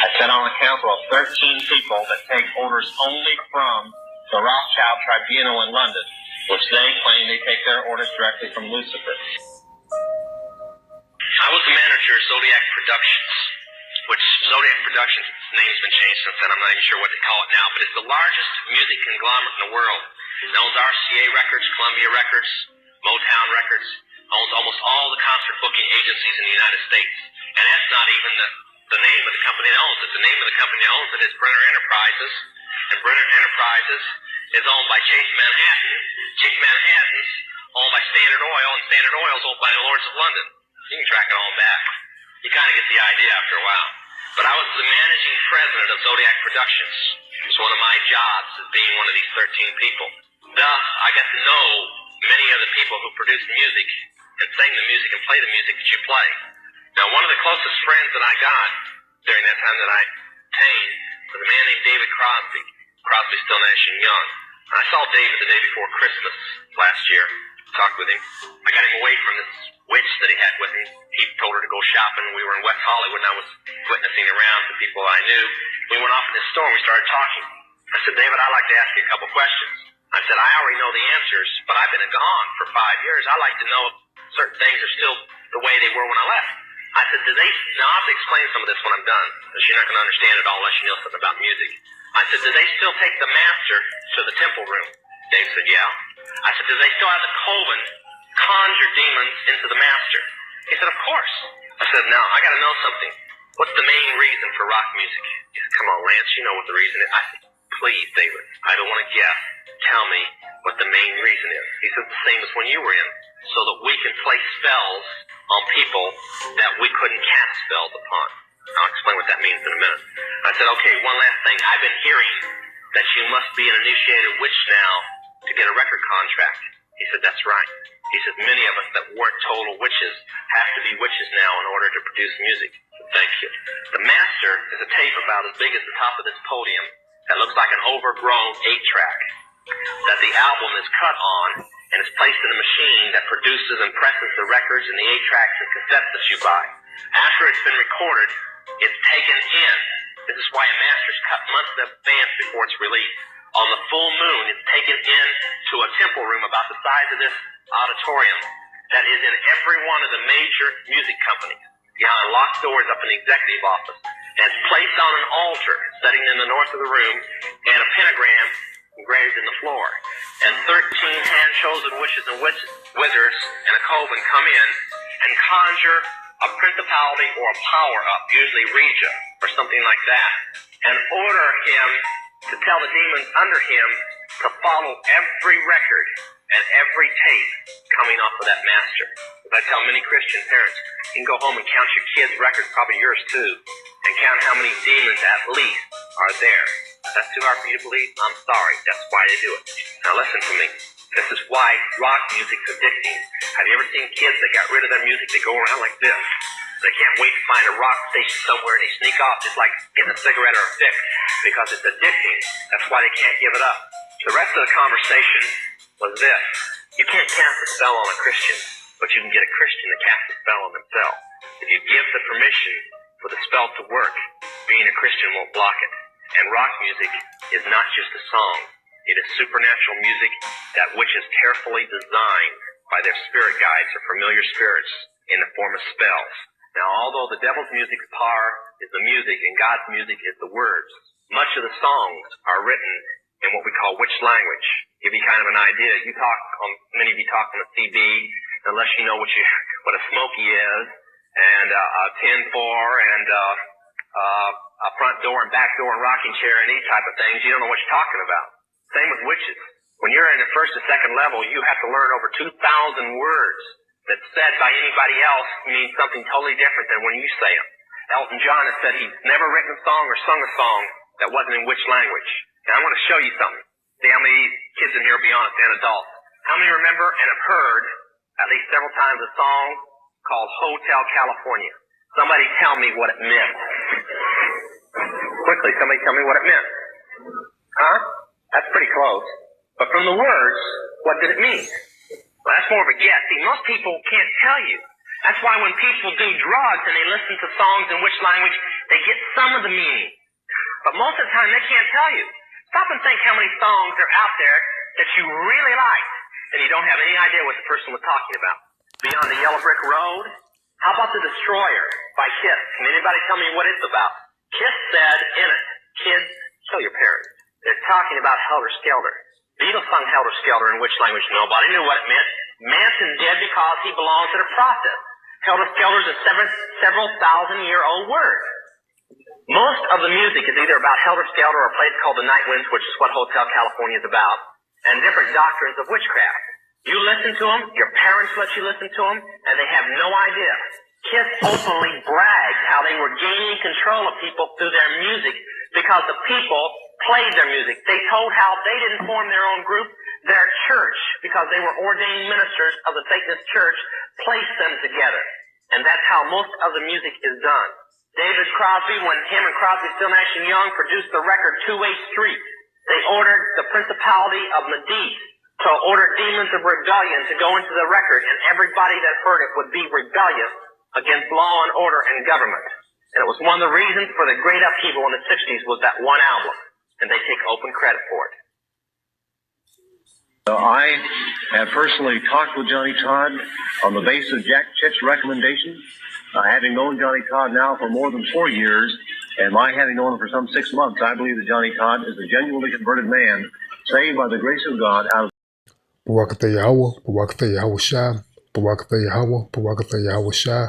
I sit on a council of 13 people that take orders only from the Rothschild Tribunal in London, which they claim they take their orders directly from Lucifer. I was the manager of Zodiac Productions, which Zodiac Productions, its name's been changed since then. I'm not even sure what they call it now, but it's the largest music conglomerate in the world. It owns RCA Records, Columbia Records, Motown Records, owns almost all the concert booking agencies in the United States. And that's not even the name of the company that owns it. The name of the company that owns it is Brenner Enterprises, and Brenner Enterprises is owned by Chase Manhattan. Chase Manhattan's owned by Standard Oil, and Standard Oil is owned by the Lords of London. You can track it all back. You kind of get the idea after a while. But I was the managing president of Zodiac Productions. It was one of my jobs as being one of these 13 people. Thus, I got to know many of the people who produce music and sing the music and play the music that you play. Now, one of the closest friends that I got during that time that I attained was a man named David Crosby. Crosby, Still, Nash and Young. And I saw David the day before Christmas last year. Talked with him. I got him away from this witch that he had with him. He told her to go shopping. We were in West Hollywood, and I was witnessing around to people I knew. We went off in this store, and we started talking. I said, David, I'd like to ask you a couple questions. I said, I already know the answers, but I've been gone for 5 years. I'd like to know if certain things are still the way they were when I left. I said, now I'll have to explain some of this when I'm done, because you're not going to understand it all unless you know something about music. I said, do they still take the master to the temple room? Dave said, yeah. I said, do they still have the coven conjure demons into the master? He said, of course. I said, now, I got to know something. What's the main reason for rock music? He said, come on, Lance, you know what the reason is. I said, please, David, I don't want to guess. Tell me what the main reason is. He said, the same as when you were in, so that we can play spells on people that we couldn't cast spells upon. I'll explain what that means in a minute. I said, okay, one last thing. I've been hearing that you must be an initiated witch now to get a record contract. He said, that's right. He said, many of us that weren't total witches have to be witches now in order to produce music. Thank you. The master is a tape about as big as the top of this podium that looks like an overgrown 8-track that the album is cut on and is placed in a machine that produces and presses the records and the 8-tracks and cassettes that you buy. After it's been recorded, it's taken in. This is why a master's cut months in advance before it's released. On the full moon, it's taken in to a temple room about the size of this auditorium that is in every one of the major music companies. Behind locked doors up in the executive office. And it's placed on an altar sitting in the north of the room and a pentagram engraved in the floor. And 13 hand-chosen witches and wizards in a coven come in and conjure a principality or a power up, usually Regia or something like that, and order him to tell the demons under him to follow every record and every tape coming off of that master. As I tell many Christian parents, you can go home and count your kids' records, probably yours too, and count how many demons at least are there. If that's too hard for you to believe, I'm sorry. That's why they do it. Now listen to me. This is why rock music's addicting. Have you ever seen kids that got rid of their music? They go around like this. They can't wait to find a rock station somewhere and they sneak off just like getting a cigarette or a fix because it's addicting. That's why they can't give it up. The rest of the conversation was this. You can't cast a spell on a Christian, but you can get a Christian to cast a spell on themselves. If you give the permission for the spell to work, being a Christian won't block it. And rock music is not just a song. It is supernatural music that which is carefully designed by their spirit guides or familiar spirits in the form of spells. Now, although the devil's music's power is the music and God's music is the words, much of the songs are written in what we call witch language. Give you kind of an idea. Many of you talk on a CB, unless you know what a smoky is, and a 10-4, and a front door and back door and rocking chair and these type of things. You don't know what you're talking about. Same with witches. When you're in the first or second level, you have to learn over 2,000 words that said by anybody else means something totally different than when you say them. Elton John has said he's never written a song or sung a song that wasn't in witch language. Now, I want to show you something. See how many kids in here, be honest, and adults. How many remember and have heard at least several times a song called Hotel California? Somebody tell me what it meant. Quickly, somebody tell me what it meant. Huh? That's pretty close. But from the words, what did it mean? Well, that's more of a guess. See, most people can't tell you. That's why when people do drugs and they listen to songs in which language, they get some of the meaning. But most of the time, they can't tell you. Stop and think how many songs are out there that you really like, and you don't have any idea what the person was talking about. Beyond the Yellow Brick Road? How about The Destroyer by Kiss? Can anybody tell me what it's about? Kiss said in it, kids, kill your parents. They're talking about Helter Skelter. Beatles sung Helter Skelter in which language? Nobody knew what it meant. Manson did because he belonged to the process. Helter Skelter is a several thousand-year-old word. Most of the music is either about Helter Skelter or a place called the Night Winds, which is what Hotel California is about, and different doctrines of witchcraft. You listen to them, your parents let you listen to them, and they have no idea. Kiss openly bragged how they were gaining control of people through their music because the people played their music. They told how they didn't form their own group. Their church, because they were ordained ministers of the Satanist church, placed them together. And that's how most of the music is done. David Crosby, when him and Crosby, Still Nash and Young produced the record 2-Way Street, they ordered the Principality of Medici to order Demons of Rebellion to go into the record, and everybody that heard it would be rebellious against law and order and government. And it was one of the reasons for the great upheaval in the 60s was that one album, and they take open credit for it. I have personally talked with Johnny Todd on the basis of Jack Chick's recommendation. Having known Johnny Todd now for more than 4 years, and my having known him for some 6 months, I believe that Johnny Todd is a genuinely converted man, saved by the grace of God out of Barakatha Yahweh, Barakatha Yahweh Shai, Barakatha Yahweh, Barakatha Yahweh Shai,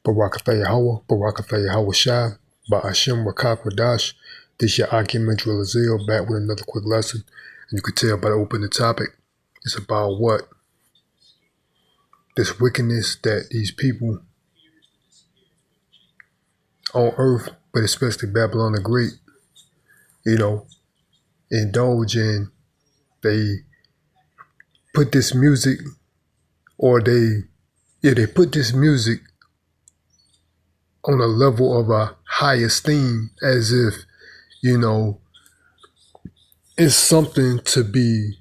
Barakatha Yahweh, Barakatha Yahweh Shai, Ba'ashem Rakah Kodash. This your Akim Drillazil back with another quick lesson. And you can tell by the opening topic, it's about what? This wickedness that these people on earth, but especially Babylon the Great, indulge in. They put this music, or they put this music on a level of a high esteem, as if, it's something to be,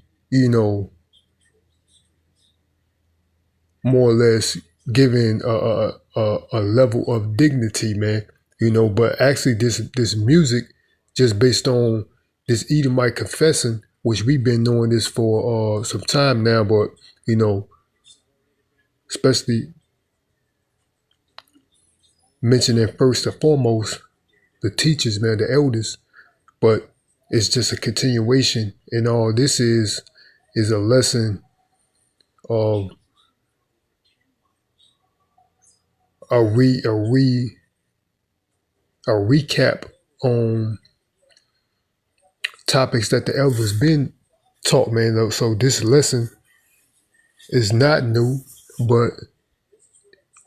more or less given a level of dignity, man. But actually this music, just based on this Edomite confessing, which we've been knowing this for some time now, but especially mentioning first and foremost the teachers, man, the elders, but it's just a continuation, and all this is a lesson of a recap on topics that the elders been taught, man. So this lesson is not new, but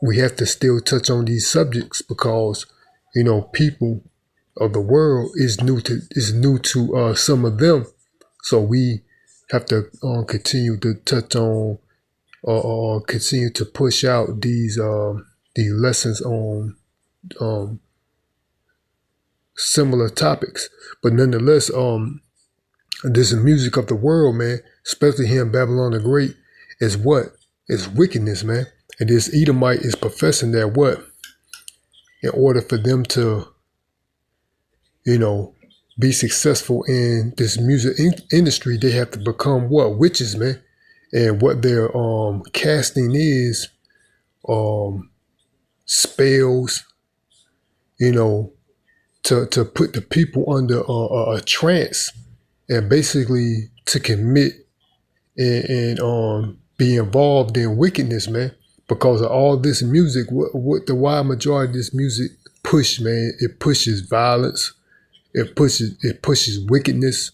we have to still touch on these subjects because, people of the world is new to some of them. So we have to continue to touch on or continue to push out these lessons on similar topics. But nonetheless, this music of the world, man, especially here in Babylon the Great, is what? It's wickedness, man. And this Edomite is professing that what? In order for them to, be successful in this music industry, they have to become what? Witches, man. And what their casting is spells, to put the people under a trance, and basically to commit and be involved in wickedness, man. Because of all this music, what the wide majority of this music push, man, it pushes violence, it pushes wickedness.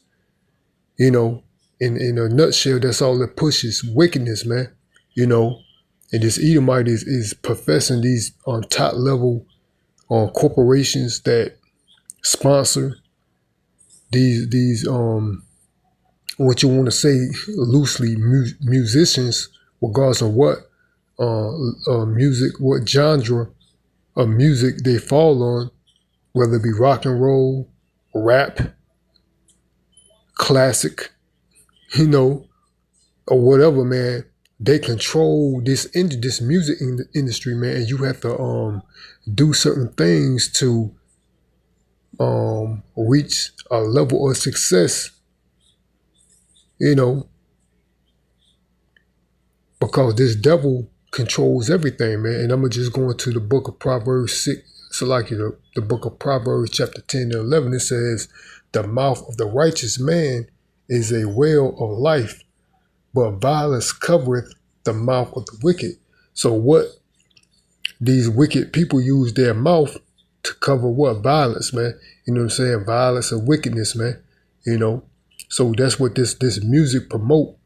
In a nutshell, that's all it pushes, wickedness, man. And this Edomite is professing these on top level corporations that sponsor these what you want to say loosely musicians, regardless of what music, what genre of music they fall on, whether it be rock and roll, rap, classic, or whatever, man. they control this music industry, man, and you have to do certain things to reach a level of success, you know, because this devil controls everything, man. And I'm just going to the book of Proverbs 6, so like the book of Proverbs chapter 10 and 11, it says, the mouth of the righteous man is a well of life, but violence covereth the mouth of the wicked. So what these wicked people use their mouth to cover what? Violence, man. You know what I'm saying? Violence and wickedness, man. You know, so that's what this music promote,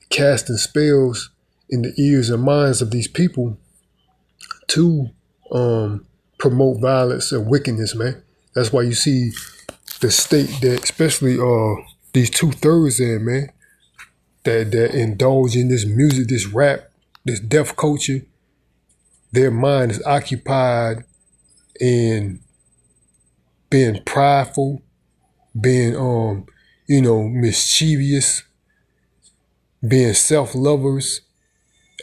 casting spells in the ears and minds of these people to promote violence and wickedness, man. That's why you see the state that, especially these 2/3 in, man, that indulge in this music, this rap, this deaf culture. Their mind is occupied in being prideful, being mischievous, being self-lovers.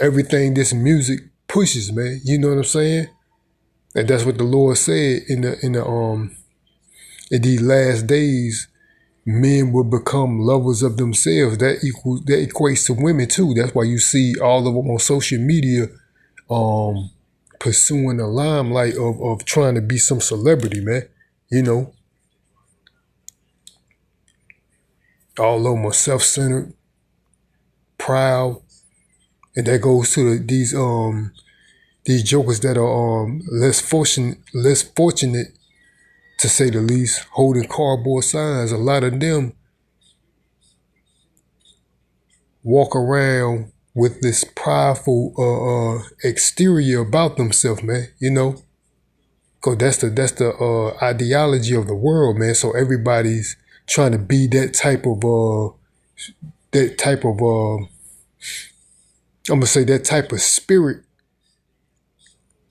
Everything this music pushes, man. You know what I'm saying? And that's what the Lord said in these last days, men will become lovers of themselves. That equates to women too. That's why you see all of them on social media pursuing the limelight of trying to be some celebrity, man. You know, all of them are self-centered, proud, and that goes to these jokers that are less fortunate, to say the least, holding cardboard signs. A lot of them walk around with this prideful exterior about themselves, man. You know, cause that's the ideology of the world, man. So everybody's trying to be that type of I'm gonna say that type of spirit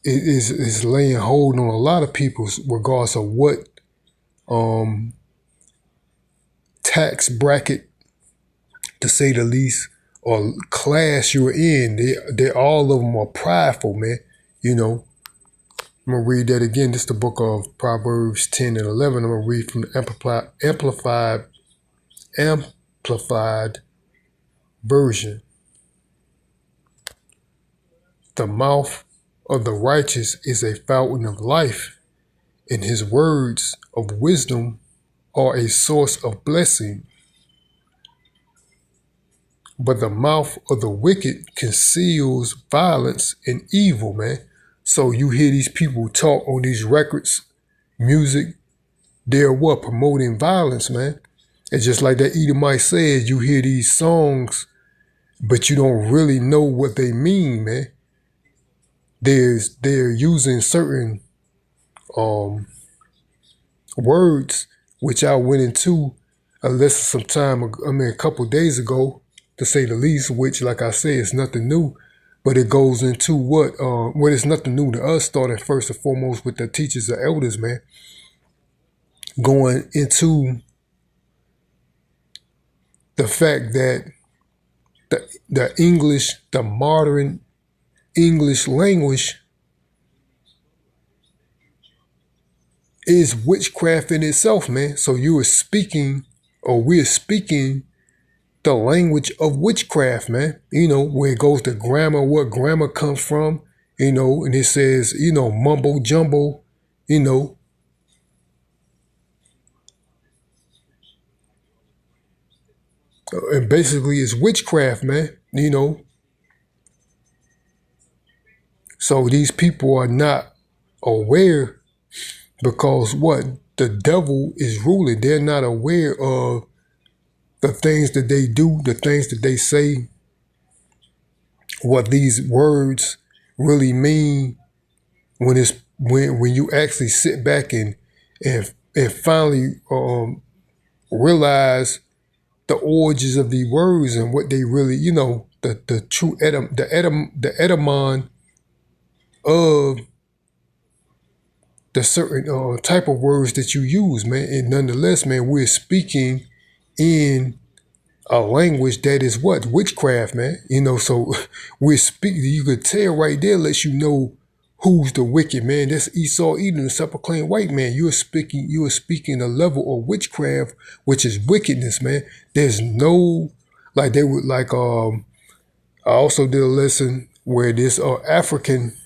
is laying hold on a lot of people, regardless of what tax bracket, to say the least, or class you're in. They all of them are prideful, man. You know, I'm gonna read that again. This is the book of Proverbs 10 and 11. I'm gonna read from the amplified version. The mouth of the righteous is a fountain of life, and his words of wisdom are a source of blessing. But the mouth of the wicked conceals violence and evil, man. So you hear these people talk on these records, music, they're what? Promoting violence, man. It's just like that Edomite said, you hear these songs, but you don't really know what they mean, man. They're using certain words, which I went into a couple days ago, to say the least, which, like I said, is nothing new, but it goes into what it's nothing new to us, starting first and foremost with the teachers and elders, man, going into the fact that the modern English language is witchcraft in itself, man. So we're speaking the language of witchcraft, man. You know, where it goes to grammar, what grammar comes from, you know, and it says, you know, mumbo jumbo, you know. And basically it's witchcraft, man, you know. So these people are not aware, because what? The devil is ruling. They're not aware of the things that they do, the things that they say, what these words really mean when you actually sit back and finally realize the origins of these words and what they really, you know, the true etymon of the certain type of words that you use, man. And nonetheless, man, we're speaking in a language that is what? Witchcraft, man. You know, so we're speaking, you could tell right there, lets you know who's the wicked, man. That's Esau Edom, the self-proclaimed white man. You are speaking a level of witchcraft, which is wickedness, man. There's no, like they would, like, I also did a lesson where this African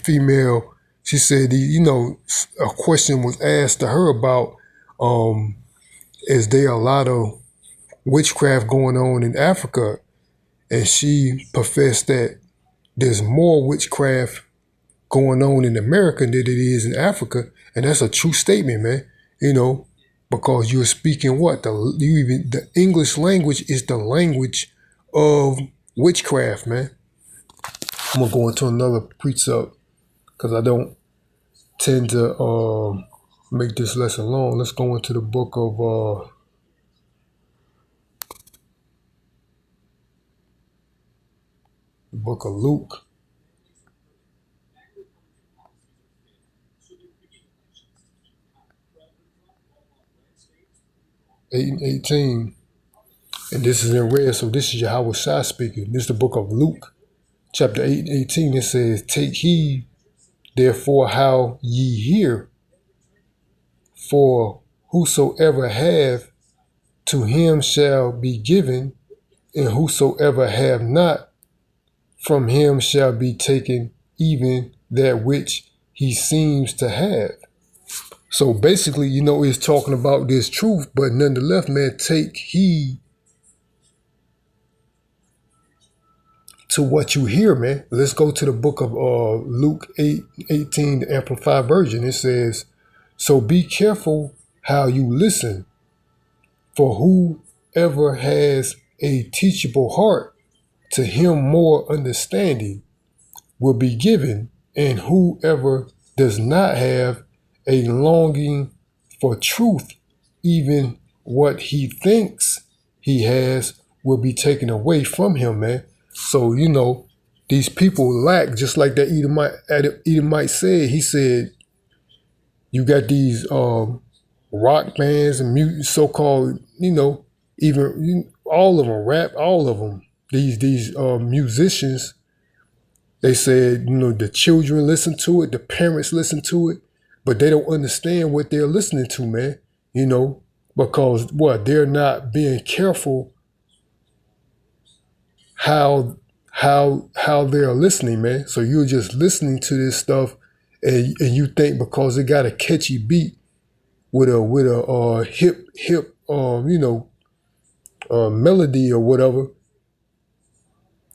female, she said, you know, a question was asked to her about, is there a lot of witchcraft going on in Africa? And she professed that there's more witchcraft going on in America than it is in Africa. And that's a true statement, man. You know, because you're speaking what? The English language is the language of witchcraft, man. I'm going to go into another precept because I don't tend to make this lesson long. Let's go into the book of Luke. 8:18. And this is in red, so this is Yahweh Shai speaking. This is the book of Luke, chapter 8:18. It says, "Take heed, therefore, how ye hear. For whosoever have, to him shall be given, and whosoever have not, from him shall be taken even that which he seems to have." So basically, you know, it's talking about this truth, but nonetheless, man, take heed to what you hear, man. Let's go to the book of Luke 8:18, the Amplified Version. It says, "So be careful how you listen, for whoever has a teachable heart, to him more understanding will be given, and whoever does not have a longing for truth, even what he thinks he has will be taken away from him," man. So, you know, these people lack, just like that Edomite said. He said, you got these rock bands and so-called, you know, even all of them, rap, all of them. These musicians, they said, you know, the children listen to it, the parents listen to it, but they don't understand what they're listening to, man. You know, because what? They're not being careful how they're listening, man. So you're just listening to this stuff, and you think because it got a catchy beat with a hip you know, melody or whatever,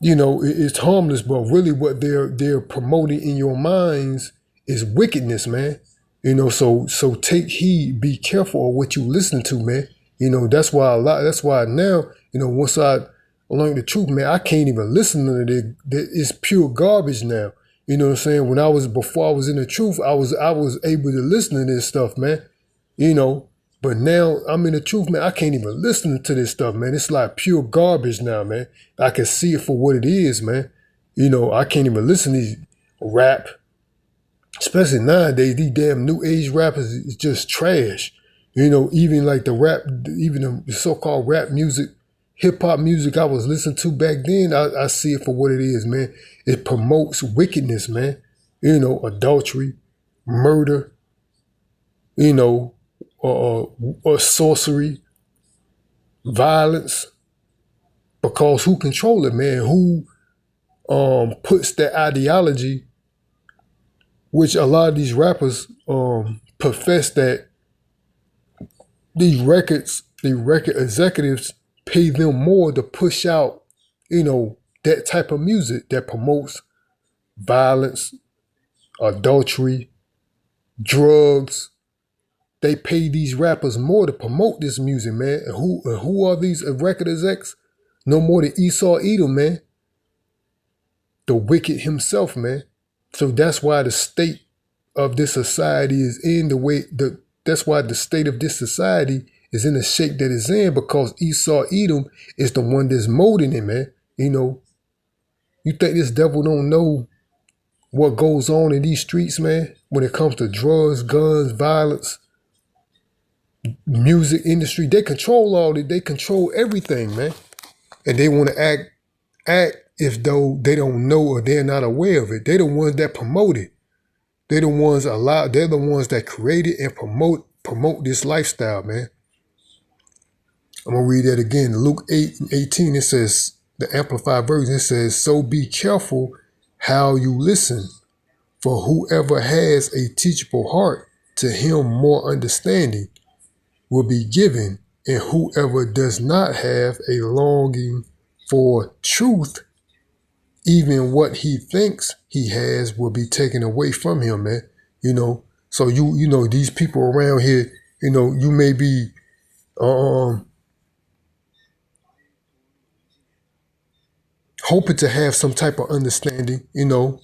you know, it's harmless. But really, what they're promoting in your minds is wickedness, man. You know, so take heed, be careful of what you listen to, man. You know, that's why now, you know, once I learned the truth, man, I can't even listen to it. It's pure garbage now. You know what I'm saying? Before I was in the truth, I was able to listen to this stuff, man. You know, but now I'm in the truth, man. I can't even listen to this stuff, man. It's like pure garbage now, man. I can see it for what it is, man. You know, I can't even listen to these rap. Especially nowadays, these damn new age rappers is just trash. You know, even like the rap, even the so-called rap music, hip hop music I was listening to back then, I see it for what it is, man. It promotes wickedness, man. You know, adultery, murder, you know, or sorcery, violence. Because who control it, man? Who puts that ideology, which a lot of these rappers profess that these record executives pay them more to push out, you know, that type of music that promotes violence, adultery, drugs. They pay these rappers more to promote this music, man. And who are these record execs? No more than Esau Edom, man. The wicked himself, man. So that's why the state of this society is in the way that's why the state of this society is in the shape that it's in, because Esau Edom is the one that's molding it, man. You know, you think this devil don't know what goes on in these streets, man, when it comes to drugs, guns, violence? music industry, they control all it. They control everything, man. And they want to act if though they don't know or they're not aware of it. They're the ones that promote it. They're the ones they're the ones that create it and promote this lifestyle, man. I'm gonna read that again. Luke 8:18, it says, the Amplified Version, it says, so be careful how you listen, for whoever has a teachable heart, to him more understanding will be given, and whoever does not have a longing for truth, even what he thinks he has will be taken away from him, man. You know, so you know, these people around here, you know, you may be hoping to have some type of understanding, you know,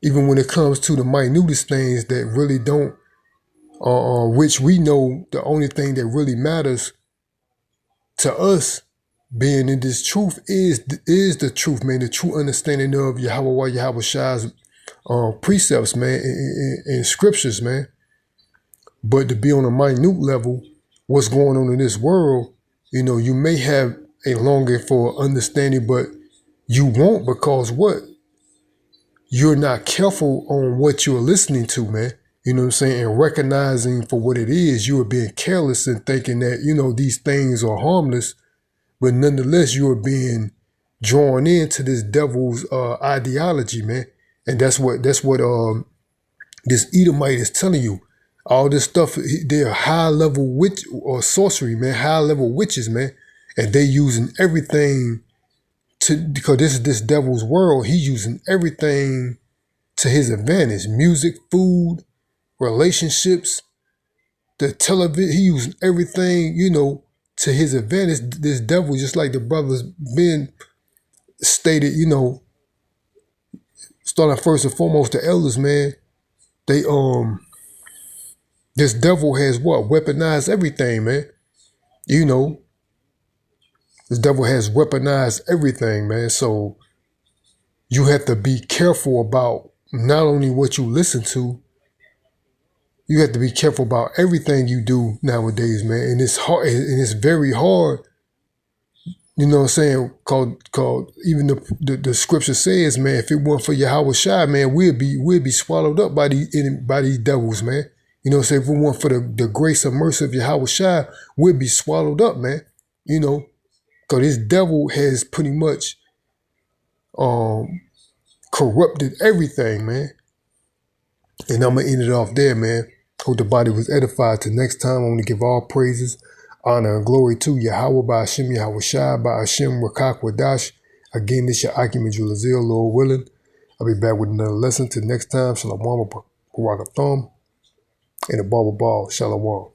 even when it comes to the minutest things that really don't, which we know the only thing that really matters to us being in this truth is the truth, man, the true understanding of Yahweh Shai's precepts, man, and scriptures, man. But to be on a minute level, what's going on in this world, you know, you may have a longing for understanding, but you won't, because what? You're not careful on what you're listening to, man. You know what I'm saying? And recognizing for what it is, you are being careless and thinking that, you know, these things are harmless, but nonetheless, you are being drawn into this devil's ideology, man. And that's what this Edomite is telling you. All this stuff, they're high level witch or sorcery, man, high level witches, man. And they using everything because this is this devil's world. He's using everything to his advantage. Music, food, relationships, the television. He using everything, you know, to his advantage. This devil, just like the brothers been stated, you know, starting first and foremost, the elders, man, they this devil has what? Weaponized everything, man. You know, this devil has weaponized everything, man. So you have to be careful about not only what you listen to, you have to be careful about everything you do nowadays, man. And it's hard, and it's very hard. You know what I'm saying? Called even the scripture says, man, if it weren't for Yahweh Shai, man, we'd be swallowed up by these devils, man. You know what I'm saying? If it weren't for the grace and mercy of Yahweh Shai, we'd be swallowed up, man. You know, because this devil has pretty much corrupted everything, man. And I'm going to end it off there, man. Hope the body was edified. Till next time, I want to give all praises, honor, and glory to Yahweh by Hashem, Yahweh Shai, by Hashem, Rakak, Wadash. Again, this your Akim Julazil, Lord willing. I'll be back with another lesson. Till next time, Shalom, Barakatham, and the Baba Ball, Shalom.